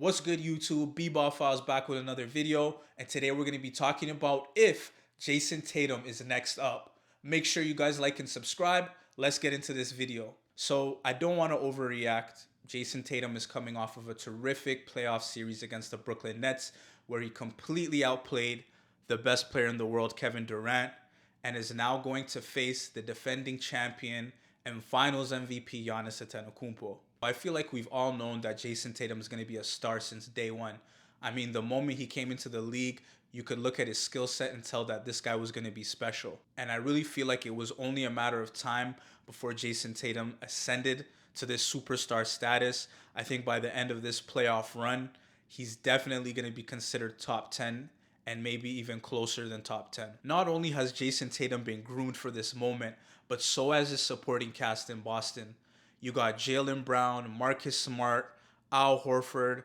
What's good, YouTube? B-Ball Files back with another video, and today we're going to be talking about if Jayson Tatum is next up. Make sure you guys like and subscribe. Let's get into this video. So I don't want to overreact. Jayson Tatum is coming off of a terrific playoff series against the Brooklyn Nets, where he completely outplayed the best player in the world, Kevin Durant, and is now going to face the defending champion and Finals MVP Giannis Antetokounmpo. I feel like we've all known that Jayson Tatum is going to be a star since day one. I mean, the moment he came into the league, you could look at his skill set and tell that this guy was going to be special. And I really feel like it was only a matter of time before Jayson Tatum ascended to this superstar status. I think by the end of this playoff run, he's definitely going to be considered top 10 and maybe even closer than top 10. Not only has Jayson Tatum been groomed for this moment, but so has his supporting cast in Boston. You got Jaylen Brown, Marcus Smart, Al Horford.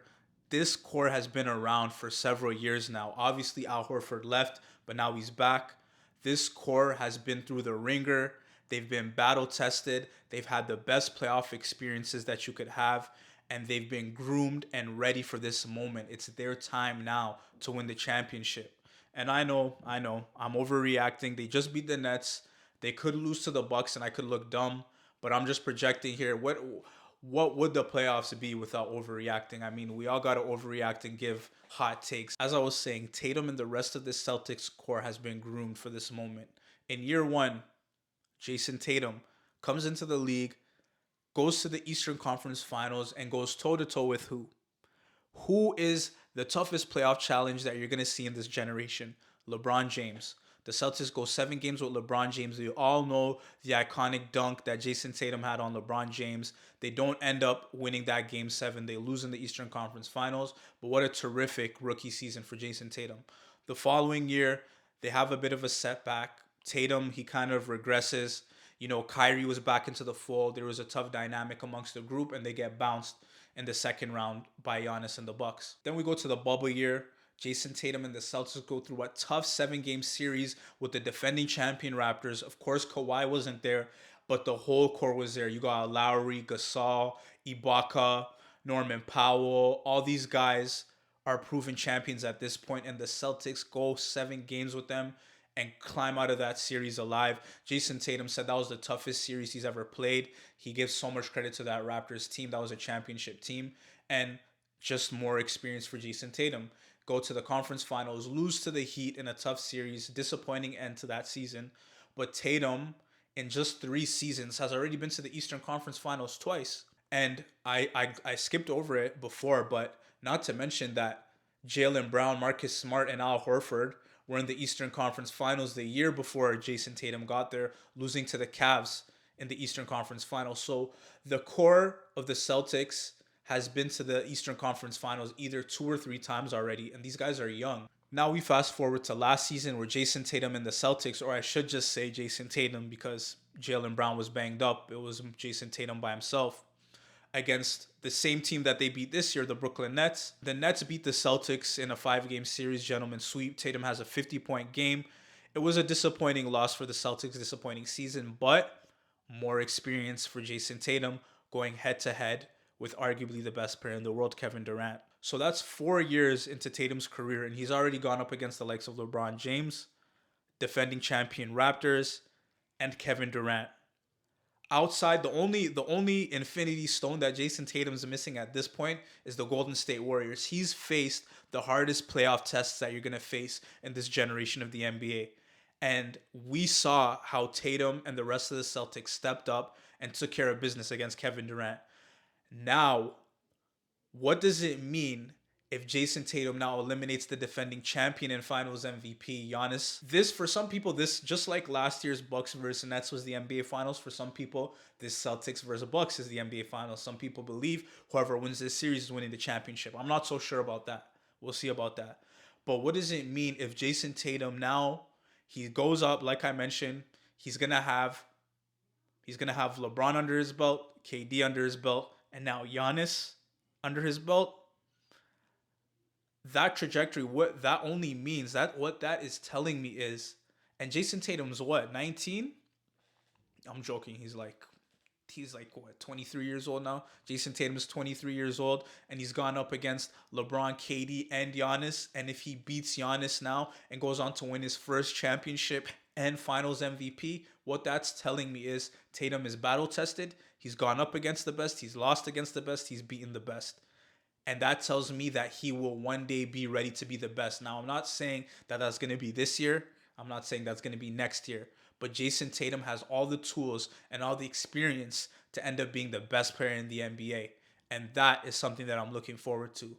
This core has been around for several years now. Obviously, Al Horford left, but now he's back. This core has been through the ringer. They've been battle tested. They've had the best playoff experiences that you could have, and they've been groomed and ready for this moment. It's their time now to win the championship. And I know, I'm overreacting. They just beat the Nets. They could lose to the Bucks, and I could look dumb, but I'm just projecting here. What would the playoffs be without overreacting? I mean, we all got to overreact and give hot takes. As I was saying, Tatum and the rest of the Celtics core has been groomed for this moment. In year one, Jayson Tatum comes into the league, goes to the Eastern Conference Finals, and goes toe to toe with who? Who is the toughest playoff challenge that you're going to see in this generation? LeBron James. The Celtics go 7 games with LeBron James. We all know the iconic dunk that Jayson Tatum had on LeBron James. They don't end up winning that game 7. They lose in the Eastern Conference Finals. But what a terrific rookie season for Jayson Tatum. The following year, they have a bit of a setback. Tatum, he kind of regresses. You know, Kyrie was back into the fold. There was a tough dynamic amongst the group, and they get bounced in the second round by Giannis and the Bucks. Then we go to the bubble year. Jayson Tatum and the Celtics go through a tough 7-game series with the defending champion Raptors. Of course, Kawhi wasn't there, but the whole core was there. You got Lowry, Gasol, Ibaka, Norman Powell. All these guys are proven champions at this point, and the Celtics go 7 games with them and climb out of that series alive. Jayson Tatum said that was the toughest series he's ever played. He gives so much credit to that Raptors team. That was a championship team. And just more experience for Jayson Tatum. Go to the conference finals, lose to the Heat in a tough series, disappointing end to that season. But Tatum, in just 3 seasons, has already been to the Eastern Conference Finals twice. And I skipped over it before, but not to mention that Jaylen Brown, Marcus Smart, and Al Horford were in the Eastern Conference Finals the year before Jayson Tatum got there, losing to the Cavs in the Eastern Conference Finals. So the core of the Celtics has been to the Eastern Conference Finals either 2 or 3 times already, and these guys are young. Now we fast forward to last season where Jayson Tatum and the Celtics, or I should just say Jayson Tatum because Jaylen Brown was banged up. It was Jayson Tatum by himself against the same team that they beat this year, the Brooklyn Nets. The Nets beat the Celtics in a 5-game series, gentlemen sweep. Tatum has a 50-point game. It was a disappointing loss for the Celtics, disappointing season, but more experience for Jayson Tatum going head to head with arguably the best player in the world, Kevin Durant. So that's 4 years into Tatum's career, and he's already gone up against the likes of LeBron James, defending champion Raptors, and Kevin Durant. Outside, the only infinity stone that Jayson Tatum's missing at this point is the Golden State Warriors. He's faced the hardest playoff tests that you're gonna face in this generation of the NBA. And we saw how Tatum and the rest of the Celtics stepped up and took care of business against Kevin Durant. Now, what does it mean if Jayson Tatum now eliminates the defending champion and Finals MVP, Giannis? This, for some people, this just like last year's Bucks versus Nets was the NBA Finals. For some people, this Celtics versus Bucks is the NBA Finals. Some people believe whoever wins this series is winning the championship. I'm not so sure about that. We'll see about that. But what does it mean if Jayson Tatum now he goes up? Like I mentioned, he's gonna have LeBron under his belt, KD under his belt, and now Giannis under his belt. That trajectory, what that only means, that what that is telling me is, and Jayson Tatum's what, 19? I'm joking, he's like he's like what, 23 years old now. Jayson Tatum is 23 years old, and he's gone up against LeBron, KD, and Giannis. And if he beats Giannis now and goes on to win his first championship and Finals MVP, what that's telling me is Tatum is battle tested. He's gone up against the best. He's lost against the best. He's beaten the best. And that tells me that he will one day be ready to be the best. Now, I'm not saying that that's going to be this year. I'm not saying that's going to be next year. But Jayson Tatum has all the tools and all the experience to end up being the best player in the NBA. And that is something that I'm looking forward to.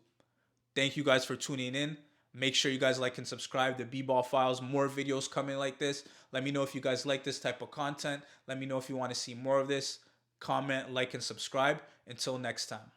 Thank you guys for tuning in. Make sure you guys like and subscribe to B-Ball Files. More videos coming like this. Let me know if you guys like this type of content. Let me know if you want to see more of this. Comment, like, and subscribe. Until next time.